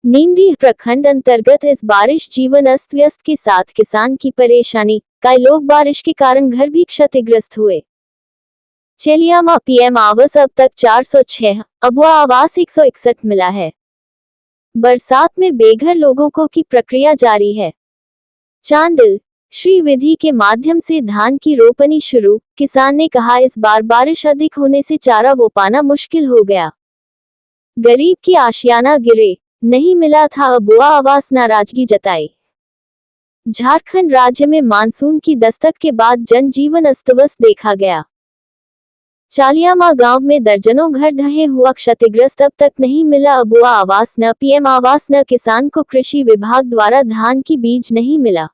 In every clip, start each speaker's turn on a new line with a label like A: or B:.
A: नीमडीह प्रखंड अंतर्गत इस बारिश जीवन अस्त व्यस्त के साथ किसान की परेशानी। कई लोग बारिश के कारण घर भी क्षतिग्रस्त हुए। चेलियामा पीएम आवास अब तक 406, अबुआ आवास 161 मिला है। बरसात में बेघर लोगों को की प्रक्रिया जारी है। चांडिल श्री विधि के माध्यम से धान की रोपनी शुरू। किसान ने कहा इस बार बारिश अधिक होने से चारा बो पाना मुश्किल हो गया। गरीब की आशियाना गिरे, नहीं मिला था अबुआ आवास, नाराजगी जताई। झारखंड राज्य में मानसून की दस्तक के बाद जनजीवन अस्तव्यस्त देखा गया। चालियामा गांव में दर्जनों घर ढहे हुआ क्षतिग्रस्त, अब तक नहीं मिला अबुआ आवास, न पीएम आवास, न किसान को कृषि विभाग द्वारा धान की बीज नहीं मिला।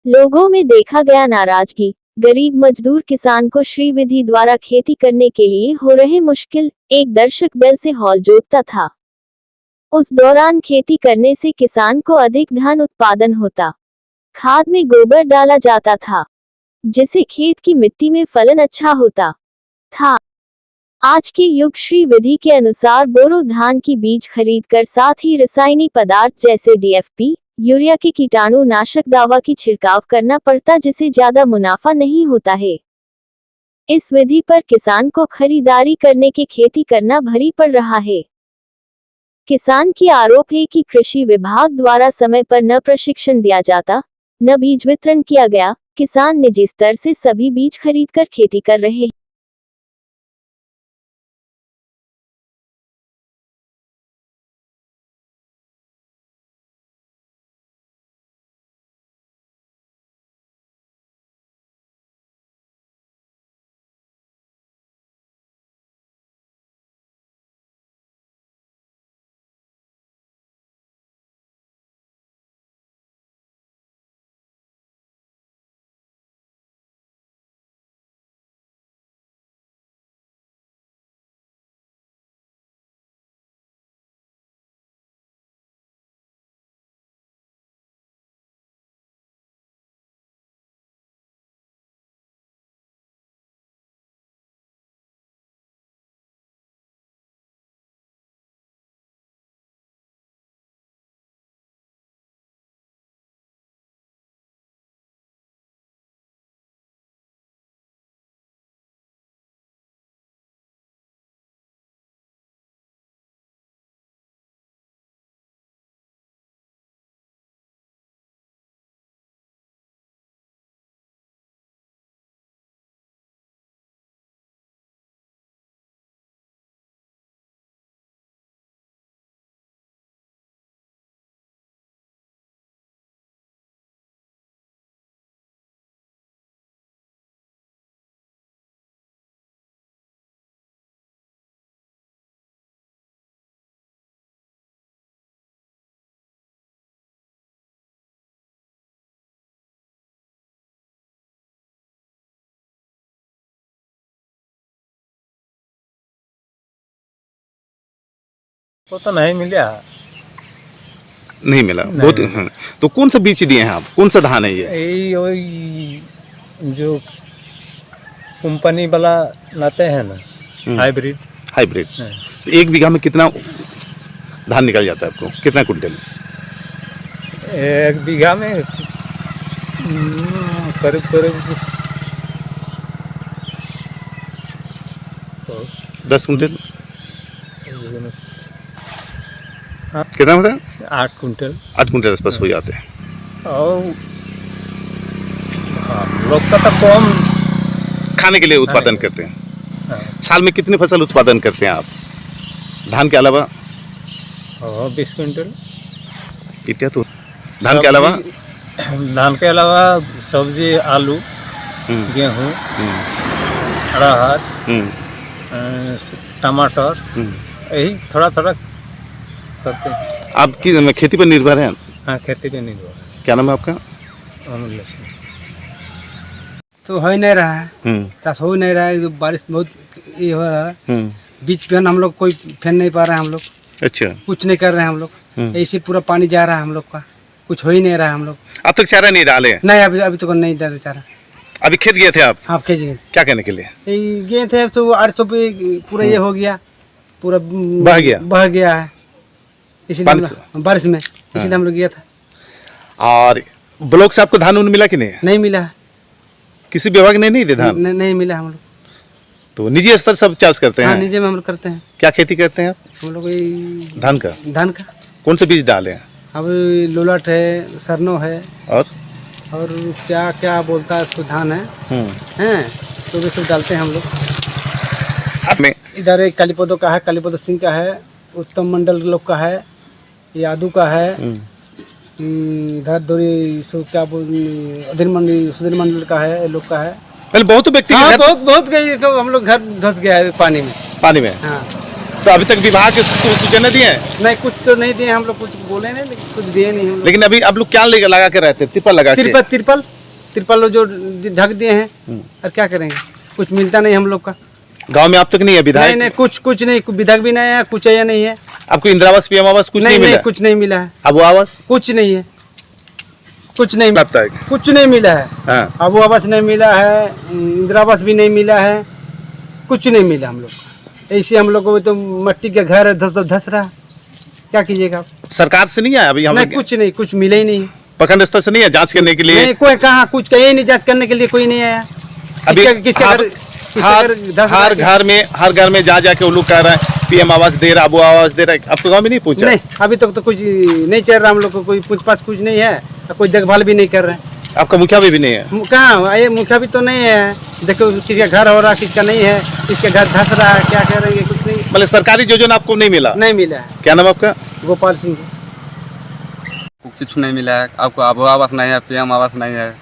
A: लोगों में देखा गया नाराजगी। गरीब मजदूर किसान को श्री विधि द्वारा खेती करने के लिए हो रहे मुश्किल। एक दर्शक बैल से हौल जोतता था। उस दौरान खेती करने से किसान को अधिक धान उत्पादन होता। खाद में गोबर डाला जाता था, जिससे खेत की मिट्टी में फलन अच्छा होता था। आज के युग श्री विधि के अनुसार बोरो धान की बीज खरीदकर साथ ही रासायनिक पदार्थ जैसे डीएफपी, यूरिया के कीटाणु नाशक दवा की छिड़काव करना पड़ता, जिससे ज्यादा मुनाफा नहीं होता है। इस विधि पर किसान को खरीदारी करने के खेती करना भारी पड़ रहा है। किसान की आरोप है कि कृषि विभाग द्वारा समय पर न प्रशिक्षण दिया जाता, न बीज वितरण किया गया। किसान निजी स्तर से सभी बीज खरीदकर खेती कर रहे हैं।
B: वो तो नहीं मिला।
C: नहीं मिला
B: नहीं
C: बहुत
B: मिला।
C: हाँ। तो कौन सा बीज दिए हैं आप? कौन सा धान है ये?
B: यही वही जो कंपनी वाला लाते हैं ना, हाइब्रिड।
C: हाइब्रिड।
B: हाँ।
C: तो एक बीघा में कितना धान निकल जाता है आपको? कितना कुंटल?
B: एक बीघा में करीब करीब
C: 10 कुंटल।
B: हाँ।
C: कितना होता है?
B: 8 कुंटल।
C: 8 कुंटल आसपास हो जाते हैं।
B: और लोग का तो कम
C: खाने के लिए उत्पादन करते हैं।
B: हाँ।
C: साल में कितनी फसल उत्पादन करते हैं आप धान के अलावा?
B: 20 कुंटल।
C: इतना तो धान के अलावा?
B: धान के अलावा सब्जी, आलू, गेहूँ, अरहर, टमाटर, यही थोड़ा थोड़ा करते हैं।
C: आपकी खेती पर निर्भर है?
B: हाँ, खेती पे निर्भर है।
C: क्या नाम है आपका?
B: अमूल्य सिंह।
D: तो हो ही नहीं रहा है, चाष हो ही नहीं रहा है। जो बारिश बहुत ये हो रहा है, बीज फेन हम लोग कोई फेन नहीं पा रहे हैं। हम लोग
C: अच्छा,
D: कुछ नहीं कर रहे हैं। हम लोग ऐसे पूरा पानी जा रहा है, हम लोग का कुछ हो ही नहीं रहा है। हम लोग
C: अब तक चारा नहीं डाले?
D: नहीं, अभी तो नहीं डाले चारा।
C: अभी खेत गए थे आप?
D: हाँ, खेत गए
C: क्या करने के लिए?
D: गए थे तो 800 पे पूरा ये हो गया, पूरा
C: बह गया
D: है। इसीलिए बारिश में इसीलिए हम लोग गया था।
C: और ब्लॉक से आपको धान उन मिला कि नहीं?
D: नहीं मिला है,
C: किसी विभाग ने नहीं दिया धान?
D: नहीं मिला हम लोग।
C: तो निजी स्तर सब चाष करते हैं?
D: हाँ, निजी में हम लोग करते हैं।
C: क्या खेती करते हैं आप?
D: हम लोग यही
C: धान का।
D: धान का
C: कौन से बीज डाले हैं?
D: अब लोलाट है, सरनो है,
C: और
D: क्या क्या बोलता है उसको, धान है हैं, तो भी सब डालते हैं हम लोग।
C: में
D: इधर एक कालीपदो का है, कालीपदो सिंह का है, उत्तम मंडल लोग का है, यादू का है, इधर दोरी सो क्या बोल सुधीर मंडल का है, ये लोग का है।
C: पहले बहुत व्यक्ति के
D: हाँ,
C: घर
D: बहुत गई, हम लोग घर धंस गया है पानी में।
C: हाँ। तो अभी तक विभाग के सूचना दिए हैं?
D: नहीं, कुछ तो नहीं दिए हम लोग, कुछ बोले नहीं, लेकिन कुछ दिए नहीं हम लोग।
C: लेकिन अभी आप लोग क्या लगा के रहते? तिरपल लगा के?
D: तिरपल जो ढक दिए हैं, और क्या करेंगे, कुछ मिलता नहीं हम लोग का।
C: गांव में आप तक नहीं है विधायक?
D: नहीं, कुछ नहीं, विधायक भी नहीं है, कुछ या नहीं है।
C: आपको इंदिरा आवास, पीएम आवास कुछ नहीं मिला?
D: कुछ नहीं मिला है।
C: अब आवास
D: कुछ नहीं है, कुछ नहीं
C: लगता है,
D: कुछ नहीं मिला है।
C: हाँ।
D: अब आवास नहीं मिला है, इंदिरा आवास भी नहीं मिला है, कुछ नहीं मिला हम लोग को। ऐसे हम लोग को तो मट्टी के घर धस रहा, क्या कीजिएगा?
C: सरकार से नहीं आया अभी? हम
D: नहीं, कुछ मिले ही नहीं।
C: प्रखंड स्तर से नहीं है जांच करने के लिए?
D: नहीं, कोई कहाँ कुछ कहीं नहीं, जांच करने के लिए कोई नहीं आया।
C: अभी
D: हर
C: हर घर में जा के वो लोग कह रहे हैं पीएम आवास दे रहा, वो आवास दे रहा है। आपके गांव में नहीं पूछा?
D: नहीं, अभी तक तो कुछ नहीं चल रहा हम लोग को, कोई पूछ पाछ कुछ नहीं है, कोई देखभाल भी नहीं कर रहे हैं।
C: आपका मुखिया भी नहीं है?
D: कहाँ, ये मुखिया भी तो नहीं है। देखो किसी का घर हो रहा, किसी का नहीं है, किसके घर धस रहा है, क्या करेंगे, कुछ नहीं।
C: मतलब सरकारी योजना आपको नहीं मिला?
D: नहीं मिला है।
C: क्या नाम आपका?
D: गोपाल सिंह।
E: कुछ नहीं मिला है आपको, अब आवास नहीं है, पीएम आवास नहीं है,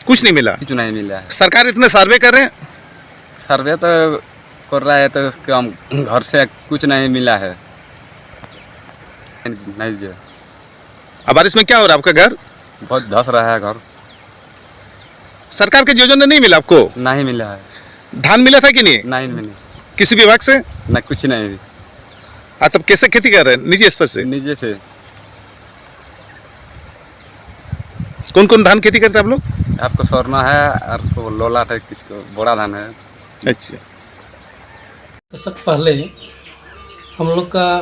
C: कुछ नहीं मिला?
E: कुछ नहीं मिला है।
C: सरकार इतने सर्वे कर रहे हैं?
E: सर्वे तो कर रहा है, तो उसके हम घर से कुछ नहीं मिला है। नहीं दिया।
C: अब बारिश में क्या हो रहा है? आपका घर
E: बहुत धस रहा है घर।
C: सरकार के योजना नहीं मिला आपको?
E: नहीं मिला है।
C: धान मिला था कि नहीं?
E: नहीं मिला।
C: किसी विभाग से?
E: नहीं, कुछ नहीं।
C: तब कैसे खेती कर रहे हैं? निजी स्तर से?
E: निजी से।
C: कौन कौन धान खेती करते हैं आप लोग?
E: आपको सरना है और लोलाट है, किसको बड़ा धान है।
C: अच्छा।
F: दशक पहले हम लोग का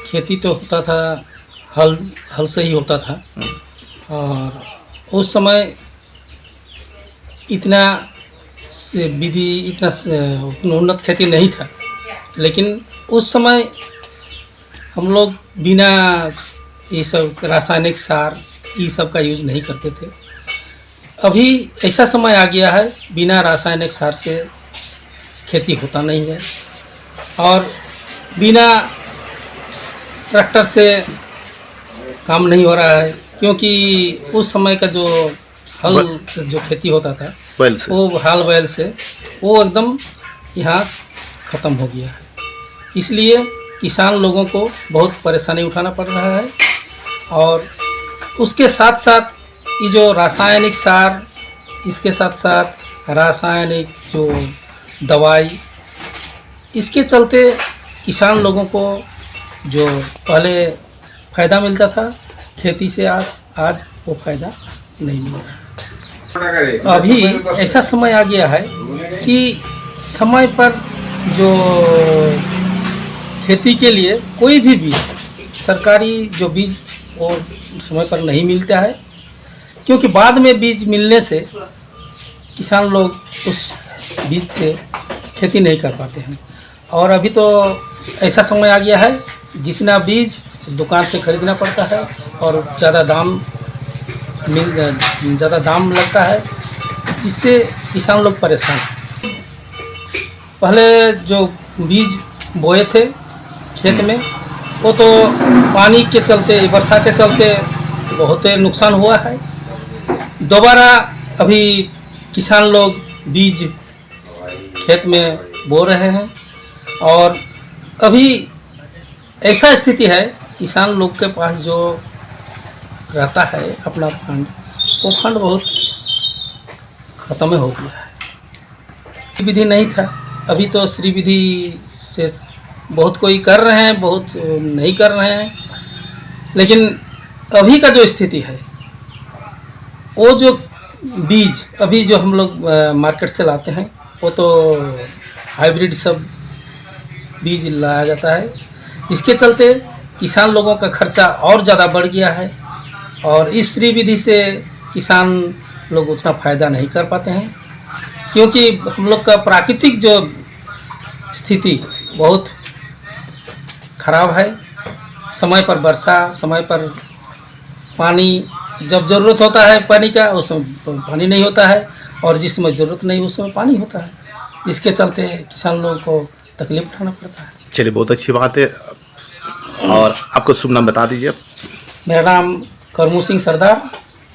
F: खेती तो होता था, हल से ही होता था, और उस समय इतना विधि, इतना उन्नत खेती नहीं था। लेकिन उस समय हम लोग बिना ये सब रासायनिक सार ये सब का यूज़ नहीं करते थे। अभी ऐसा समय आ गया है, बिना रासायनिक सार से खेती होता नहीं है, और बिना ट्रैक्टर से काम नहीं हो रहा है, क्योंकि उस समय का जो हल से जो खेती होता था,
C: बैल से,
F: वो हाल बैल से, वो एकदम यहाँ ख़त्म हो गया है। इसलिए किसान लोगों को बहुत परेशानी उठाना पड़ रहा है, और उसके साथ साथ ये जो रासायनिक सार, इसके साथ साथ रासायनिक जो दवाई, इसके चलते किसान लोगों को जो पहले फ़ायदा मिलता था खेती से, आज वो फ़ायदा नहीं मिल रहा। अभी ऐसा समय आ गया है कि समय पर जो खेती के लिए कोई भी बीज, सरकारी जो बीज वो समय पर नहीं मिलता है, क्योंकि बाद में बीज मिलने से किसान लोग उस बीज से खेती नहीं कर पाते हैं। और अभी तो ऐसा समय आ गया है जितना बीज दुकान से खरीदना पड़ता है, और ज़्यादा दाम लगता है, जिससे किसान लोग परेशान हैं। पहले जो बीज बोए थे खेत में, वो तो पानी के चलते, वर्षा के चलते बहुत नुकसान हुआ है। दोबारा अभी किसान लोग बीज खेत में बो रहे हैं, और अभी ऐसा स्थिति है किसान लोग के पास जो रहता है अपना फंड, वो फंड बहुत ख़त्म हो गया है। विधि नहीं था, अभी तो श्री विधि से बहुत कोई कर रहे हैं, बहुत नहीं कर रहे हैं। लेकिन अभी का जो स्थिति है, वो जो बीज अभी जो हम लोग मार्केट से लाते हैं, वो तो हाइब्रिड सब बीज लाया जाता है। इसके चलते किसान लोगों का खर्चा और ज़्यादा बढ़ गया है और इस श्री विधि से किसान लोग उतना फ़ायदा नहीं कर पाते हैं, क्योंकि हम लोग का प्राकृतिक जो स्थिति बहुत खराब है। समय पर वर्षा, समय पर पानी, जब ज़रूरत होता है पानी का उस समय पानी नहीं होता है और जिस समय ज़रूरत नहीं उस समय पानी होता है, इसके चलते किसान लोगों को तकलीफ उठाना पड़ता है।
C: चलिए, बहुत अच्छी बात है। और आपको शुभ नाम बता दीजिए।
F: मेरा नाम करमू सिंह सरदार,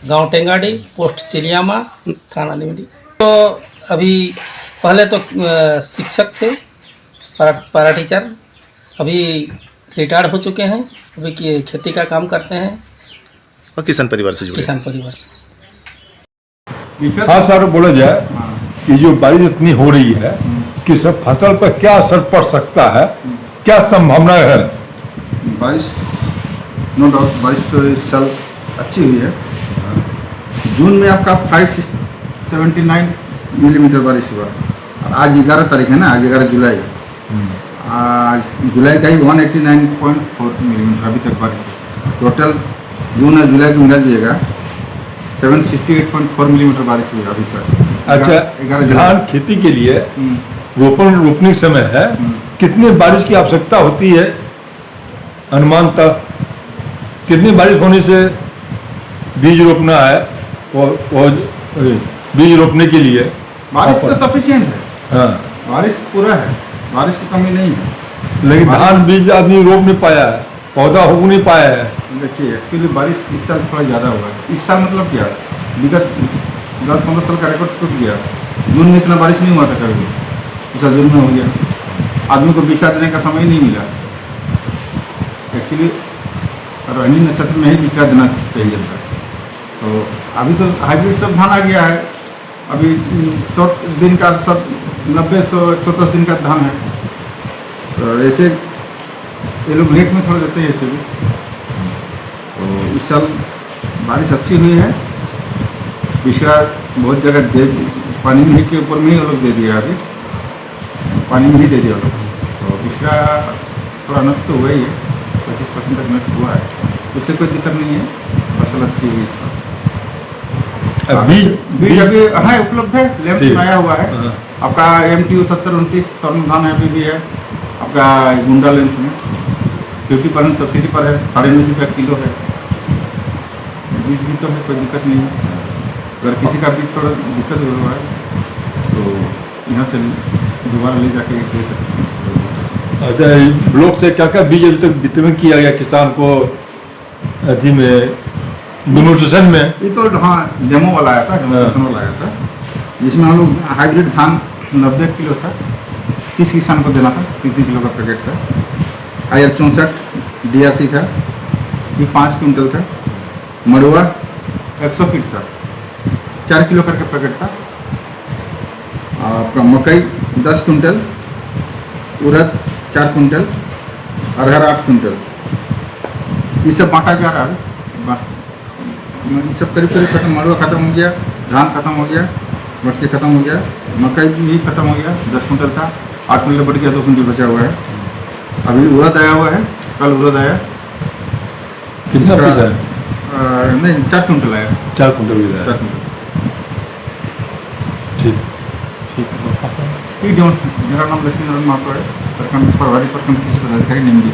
F: गांव टेंगाडी, पोस्ट चिलियामा, थाना निमडी। तो अभी पहले तो शिक्षक थे, पारा टीचर, अभी रिटायर्ड हो चुके हैं, अभी खेती का काम करते हैं,
C: और किसान परिवार से जुड़े।
F: किसान परिवार से।
G: हाँ सर, बोला जाए कि जो बारिश इतनी हो रही है कि सब फसल पर क्या असर पड़ सकता है, क्या संभावना है?
H: बारिश नो डाउट, बारिश तो इस साल अच्छी हुई है। जून में आपका 579 मिलीमीटर बारिश हुआ और आज 11 तारीख है ना, आज 11 जुलाई, आज जुलाई का ही 189.4 मिलीमीटर अभी तक बारिश है। टोटल जून और जुलाई को मिला दीजिएगा 768.4 मिलीमीटर बारिश हुई अभी तक।
G: अच्छा,
H: 11
G: धान खेती के लिए रोपनी समय है, कितनी बारिश की आवश्यकता होती है अनुमानतः? कितनी बारिश होने से बीज रोपना है और बीज रोपने के लिए?
H: बारिश तो सफिशिएंट है,
G: हाँ,
H: बारिश पूरा है, बारिश की कमी नहीं है।
G: लेकिन धान बीज आदमी रोप नहीं पाया है, पौधा हो नहीं पाया है।
H: देखिए, एक्चुअली बारिश इस साल थोड़ा ज़्यादा हुआ है। इस साल मतलब क्या, विगत 10-15 साल का रिकॉर्ड टूट गया। जून में इतना बारिश नहीं हुआ था कभी, इस साल जून में हो गया। आदमी को बिछा देने का समय ही नहीं मिला। एक्चुअली रोहिणी नक्षत्र में ही बिछा देना चाहिए था। तो अभी तो हाइब्रिड सब धान आ गया है। अभी 100 दिन का सब 90-110 दिन का धान है। तो ऐसे ये लोग रेट में थोड़ा देते हैं ऐसे भी। तो इस साल बारिश अच्छी हुई है। पिछला बहुत जगह दे पानी में ही के ऊपर में ही वो लोग दे दिया, अभी पानी में ही दे दिया लोग। तो पिछला थोड़ा नष्ट तो हुआ ही है, 25% तक नष्ट हुआ है। उससे कोई दिक्कत नहीं है, फसल अच्छी हुई इस साल। बीज अभी हाँ उपलब्ध है, लैंप में आया हुआ है। आपका MTU 7029 स्वर्ण धान है, अभी भी है आपका गुंडा लेंस में 50% सब्सिडी पर है, 9.5 रुपये किलो है। बीज भी तो है, कोई दिक्कत नहीं है। अगर किसी का बीज थोड़ा दिक्कत हो रहा है तो यहाँ से दोबारा ले जाके दे सकते हैं।
G: अच्छा, ब्लॉक से क्या क्या बीज अभी तक वितरण किया गया किसान को? अथी में डिमोस्ट्रेशन में
H: ये तो हाँ डेमो वाला आया था, डेमोस्ट्रेशन वाला आया था, जिसमें हम लोग हाइब्रिड धान 90 किलो था, 30 किसान को देना था, 30 किलो का पैकेट था। IR 64 DRT था, ये 5 क्विंटल था। मड़ुआ 100 फीट था, 4 किलो करके पैकेट था। आपका मकई 10 क्विंटल, उड़द 4 क्विंटल, अरहर 8 क्विंटल, ये सब बांटा जा रहा है। ये सब करीब करीब खत्म, मड़ुआ खत्म हो गया, धान खत्म हो गया, मटकी खत्म हो गया, मकई भी खत्म हो गया। 10 क्विंटल था, 8 क्विंटल बढ़ गया, 2 क्विंटल बचा हुआ है। अभी उड़द आया हुआ है, कल उड़द आया।
G: कितना पैसा है?
H: नहीं, 4 क्विंटल आया।
G: 4 क्विंटल भी
H: 4 क्विंटल।
G: ठीक।
H: ठीक है, मेरा नाम लक्ष्मी नारायण महतो है, प्रखंड प्रभारी प्रखंड कृषि पदाधिकारी निमडी।